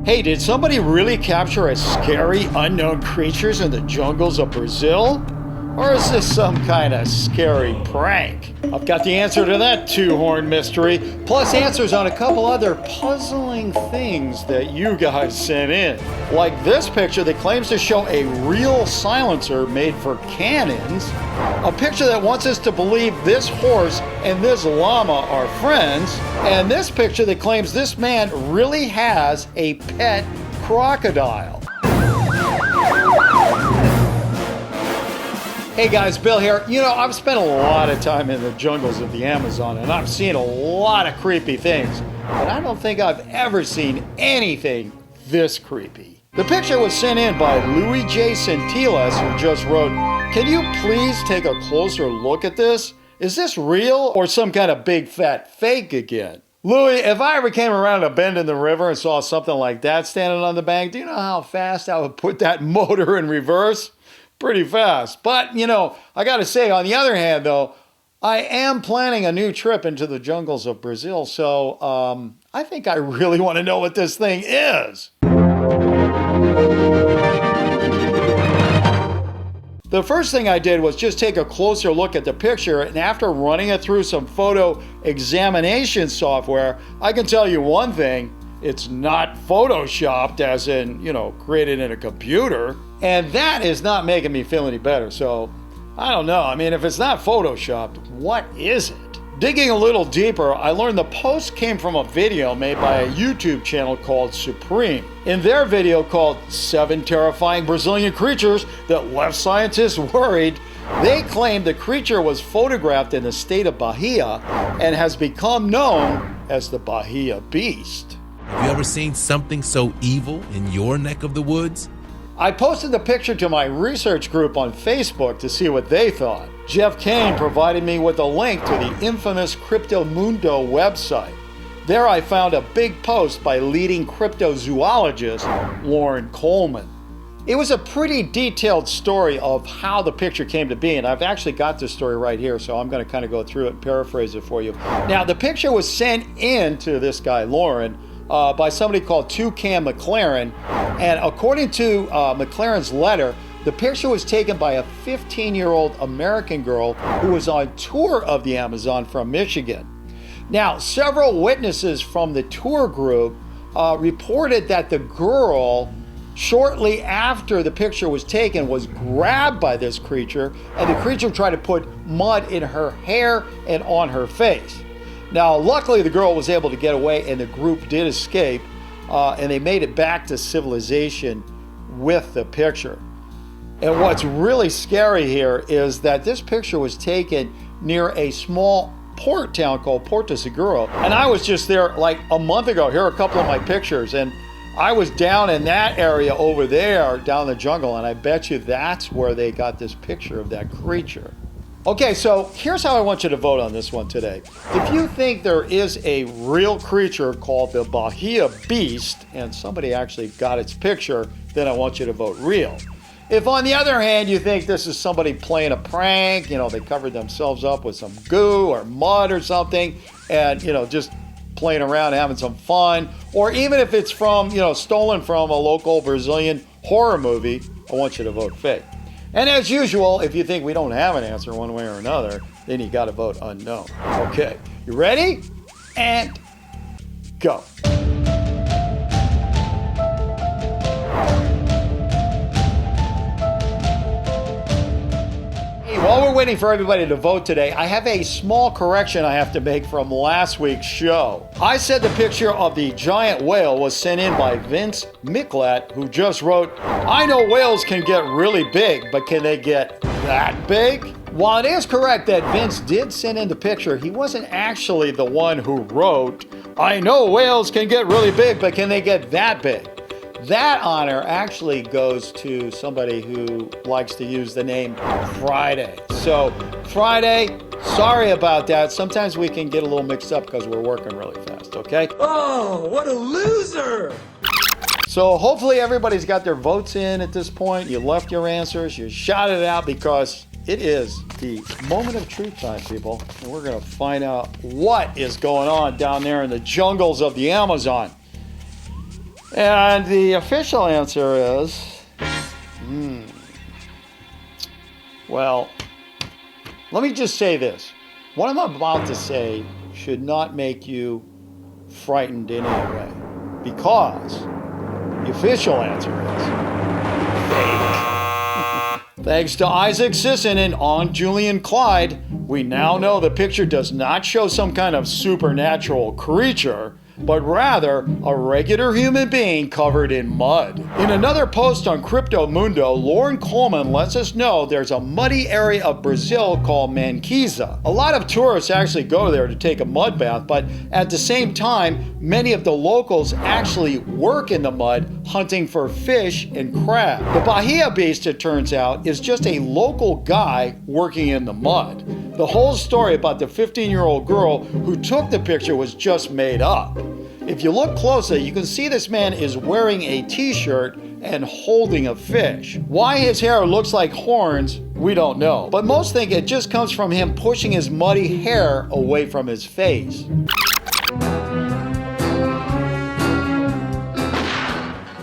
Hey, did somebody really capture a scary unknown creatures in the jungles of Brazil? Or is this some kind of scary prank? I've got the answer to that two-horn mystery, plus answers on a couple other puzzling things that you guys sent in. Like this picture that claims to show a real silencer made for Canons, a picture that wants us to believe this horse and this llama are friends, and this picture that claims this man really has a pet crocodile. Hey guys, Bill here. You know, I've spent a lot of time in the jungles of the Amazon and I've seen a lot of creepy things, but I don't think I've ever seen anything this creepy. The picture was sent in by Louis J. Santilas, who just wrote, "Can you please take a closer look at this? Is this real or some kind of big fat fake again?" Louis, if I ever came around a bend in the river and saw something like that standing on the bank, do you know how fast I would put that motor in reverse? Pretty fast. But, you know, I got to say, on the other hand, though, I am planning a new trip into the jungles of Brazil, so I think I really want to know what this thing is. The first thing I did was just take a closer look at the picture, and after running it through some photo examination software, I can tell you one thing. It's not photoshopped, as in, you know, created in a computer. And that is not making me feel any better. So, I don't know. I mean, if it's not photoshopped, what is it? Digging a little deeper, I learned the post came from a video made by a YouTube channel called Supreme. In their video called 7 Terrifying Brazilian Creatures That Left Scientists Worried, they claim the creature was photographed in the state of Bahia and has become known as the Bahia Beast. Have you ever seen something so evil in your neck of the woods? I posted the picture to my research group on Facebook to see what they thought. Jeff Kane provided me with a link to the infamous Cryptomundo website. There I found a big post by leading cryptozoologist Loren Coleman. It was a pretty detailed story of how the picture came to be, and I've actually got this story right here, so I'm going to kind of go through it and paraphrase it for you. Now, the picture was sent in to this guy, Loren, by somebody called Toucan McLaren, and according to McLaren's letter, the picture was taken by a 15-year-old American girl who was on tour of the Amazon from Michigan. Now, several witnesses from the tour group reported that the girl, shortly after the picture was taken, was grabbed by this creature, and the creature tried to put mud in her hair and on her face. Now, luckily, the girl was able to get away, and the group did escape, and they made it back to civilization with the picture. And what's really scary here is that this picture was taken near a small port town called Porto Seguro, and I was just there like a month ago. Here are a couple of my pictures, and I was down in that area over there, down the jungle, and I bet you that's where they got this picture of that creature. Okay, so here's how I want you to vote on this one today. If you think there is a real creature called the Bahia Beast, and somebody actually got its picture, then I want you to vote real. If on the other hand you think this is somebody playing a prank, you know, they covered themselves up with some goo or mud or something, and, you know, just playing around, having some fun, or even if it's from, you know, stolen from a local Brazilian horror movie, I want you to vote fake. And as usual, if you think we don't have an answer one way or another, then you got to vote unknown. Okay, you ready? And go. While we're waiting for everybody to vote today, I have a small correction I have to make from last week's show. I said the picture of the giant whale was sent in by Vince Miklat, who just wrote, "I know whales can get really big, but can they get that big?" While it is correct that Vince did send in the picture, he wasn't actually the one who wrote, "I know whales can get really big, but can they get that big?" That honor actually goes to somebody who likes to use the name Friday. So, Friday, sorry about that. Sometimes we can get a little mixed up because we're working really fast, okay? Oh, what a loser! So hopefully everybody's got their votes in at this point. You left your answers, you shouted it out, because it is the moment of truth time, people. And we're going to find out what is going on down there in the jungles of the Amazon. And the official answer is, well, let me just say this. What I'm about to say should not make you frightened in any way, because the official answer is fake. Thanks to Isaac Sisson and Aunt Julian Clyde, we now know the picture does not show some kind of supernatural creature, but rather a regular human being covered in mud. In another post on Crypto Mundo, Lauren Coleman lets us know there's a muddy area of Brazil called Manquiza. A lot of tourists actually go there to take a mud bath, but at the same time, many of the locals actually work in the mud hunting for fish and crab. The Bahia Beast, it turns out, is just a local guy working in the mud. The whole story about the 15-year-old girl who took the picture was just made up. If you look closely, you can see this man is wearing a t-shirt and holding a fish. Why his hair looks like horns, we don't know. But most think it just comes from him pushing his muddy hair away from his face.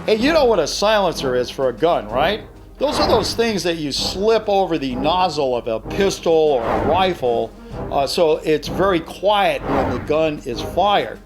Hey, you know what a silencer is for a gun, right? Those are those things that you slip over the nozzle of a pistol or a rifle, so it's very quiet when the gun is fired.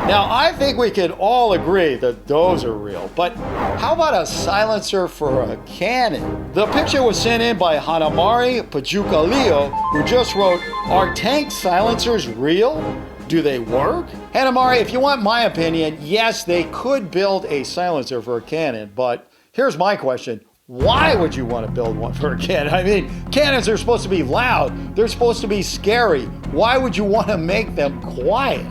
Now, I think we can all agree that those are real, but how about a silencer for a cannon? The picture was sent in by Hanamari Pajukalio, who just wrote, "Are tank silencers real? Do they work?" Hanamari, if you want my opinion, yes, they could build a silencer for a cannon, but here's my question. Why would you want to build one for a cannon? I mean, cannons are supposed to be loud. They're supposed to be scary. Why would you want to make them quiet?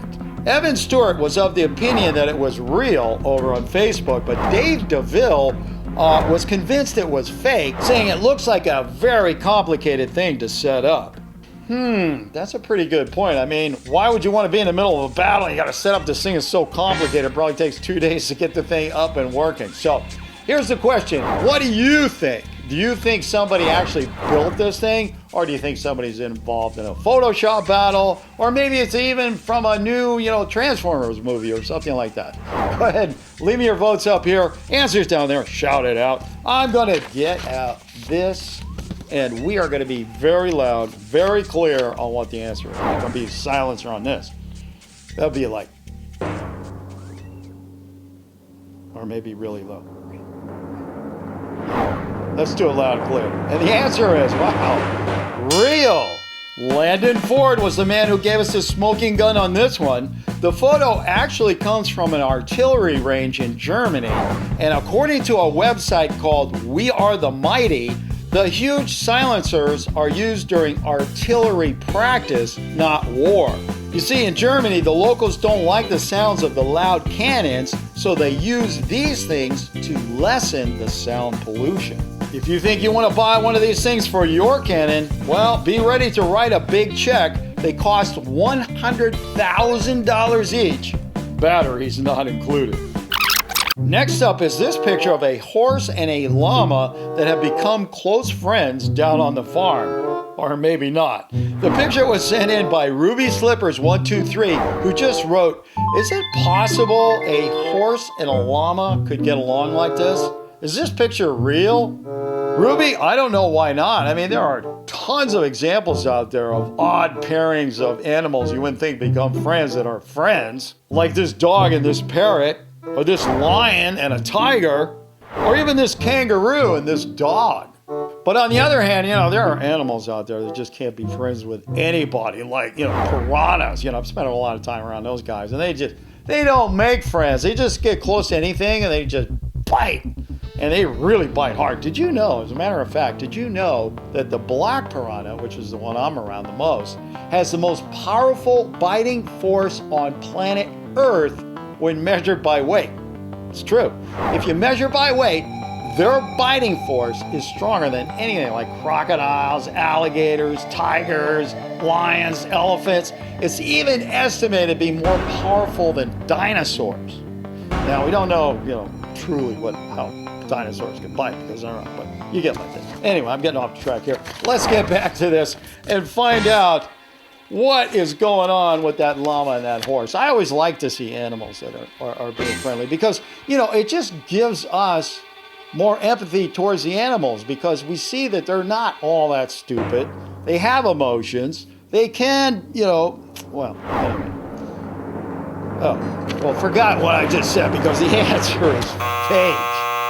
Evan Stewart was of the opinion that it was real over on Facebook, but Dave DeVille was convinced it was fake, saying it looks like a very complicated thing to set up. That's a pretty good point. I mean, why would you want to be in the middle of a battle? You got to set up this thing. It's so complicated. It probably takes 2 days to get the thing up and working. So here's the question. What do you think? Do you think somebody actually built this thing? Or do you think somebody's involved in a Photoshop battle? Or maybe it's even from a new, Transformers movie or something like that. Go ahead, leave me your votes up here. Answers down there, shout it out. I'm gonna get out this, and we are gonna be very loud, very clear on what the answer is. There's gonna be a silencer on this. That'll be like, or maybe really low. Let's do it loud and clear. And the answer is, wow, real. Landon Ford was the man who gave us the smoking gun on this one. The photo actually comes from an artillery range in Germany. And according to a website called We Are the Mighty, the huge silencers are used during artillery practice, not war. You see, in Germany, the locals don't like the sounds of the loud cannons, so they use these things to lessen the sound pollution. If you think you want to buy one of these things for your cannon, well, be ready to write a big check. They cost $100,000 each. Batteries not included. Next up is this picture of a horse and a llama that have become close friends down on the farm. Or maybe not. The picture was sent in by Ruby Slippers 123, who just wrote, "Is it possible a horse and a llama could get along like this? Is this picture real?" Ruby, I don't know why not. I mean, there are tons of examples out there of odd pairings of animals you wouldn't think become friends that are friends. Like this dog and this parrot, or this lion and a tiger, or even this kangaroo and this dog. But on the other hand, there are animals out there that just can't be friends with anybody, like, piranhas. I've spent a lot of time around those guys, and they don't make friends. They just get close to anything and they just bite. And they really bite hard. Did you know, as a matter of fact, did you know that the black piranha, which is the one I'm around the most, has the most powerful biting force on planet Earth when measured by weight? It's true. If you measure by weight, their biting force is stronger than anything like crocodiles, alligators, tigers, lions, elephants. It's even estimated to be more powerful than dinosaurs. Now, we don't know, truly how dinosaurs can bite because they're not, but you get like this. Anyway, I'm getting off the track here. Let's get back to this and find out what is going on with that llama and that horse. I always like to see animals that are being friendly because, you know, it just gives us more empathy towards the animals because we see that they're not all that stupid. They have emotions. They can, you know, well, anyway. Oh, well, forgot what I just said because the answer is fake.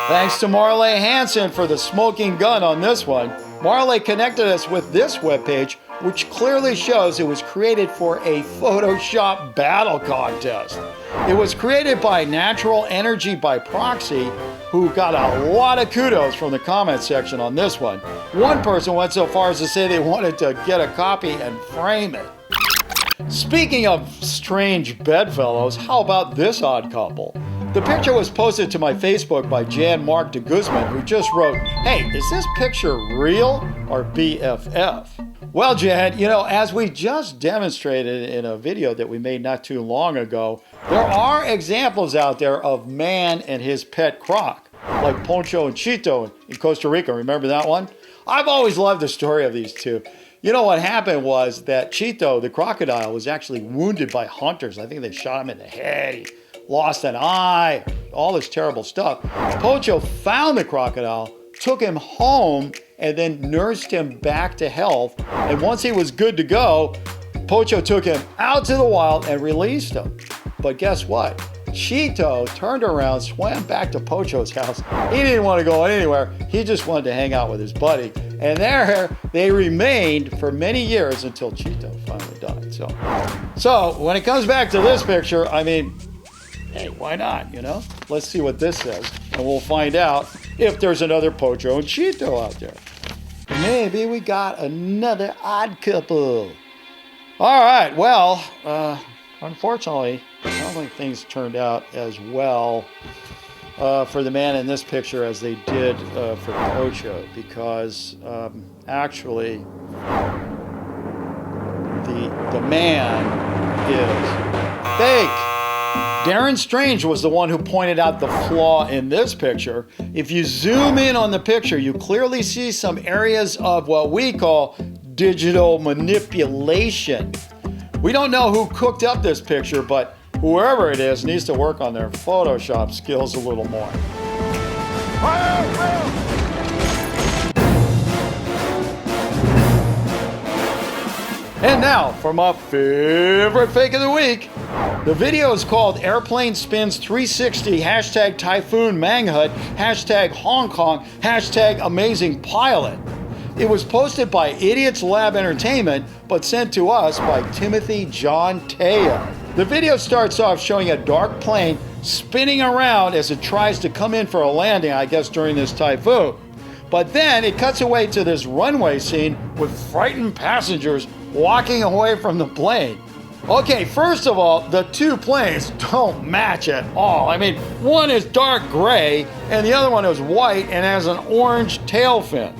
Thanks to Marley Hansen for the smoking gun on this one. Marley connected us with this webpage, which clearly shows it was created for a Photoshop battle contest. It was created by Natural Energy by Proxy, who got a lot of kudos from the comment section on this one. One person went so far as to say they wanted to get a copy and frame it. Speaking of strange bedfellows, how about this odd couple? The picture was posted to my Facebook by Jan-Marc de Guzman, who just wrote, "Hey, is this picture real or BFF?" Well, Jan, you know, as we just demonstrated in a video that we made not too long ago, there are examples out there of man and his pet croc, like Poncho and Chito in Costa Rica. Remember that one? I've always loved the story of these two. You know, what happened was that Chito, the crocodile, was actually wounded by hunters. I think they shot him in the head. He lost an eye, all this terrible stuff. Poncho found the crocodile, took him home, and then nursed him back to health. And once he was good to go, Poncho took him out to the wild and released him. But guess what? Chito turned around, swam back to Poncho's house. He didn't want to go anywhere. He just wanted to hang out with his buddy. And there they remained for many years until Chito finally died. So when it comes back to this picture, I mean, hey, why not, you know? Let's see what this says, and we'll find out if there's another Poncho and Chito out there. Maybe we got another odd couple. All right, well, unfortunately, I don't think things turned out as well for the man in this picture as they did for Poncho, because actually the man is fake. Darren Strange was the one who pointed out the flaw in this picture. If you zoom in on the picture, you clearly see some areas of what we call digital manipulation. We don't know who cooked up this picture, but whoever it is needs to work on their Photoshop skills a little more. And now for my favorite fake of the week. The video is called Airplane Spins 360, hashtag Typhoon Manghut, hashtag Hong Kong, hashtag Amazing Pilot. It was posted by Idiots Lab Entertainment, but sent to us by Timothy John Teo. The video starts off showing a dark plane spinning around as it tries to come in for a landing, I guess during this typhoon. But then it cuts away to this runway scene with frightened passengers walking away from the plane. Okay, first of all, the two planes don't match at all. I mean, one is dark gray and the other one is white and has an orange tail fin.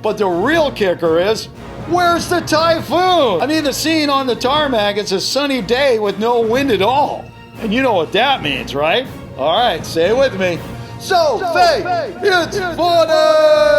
But the real kicker is, where's the typhoon? I mean, the scene on the tarmac, it's a sunny day with no wind at all. And you know what that means, right? All right, say it with me. So fake, it's funny!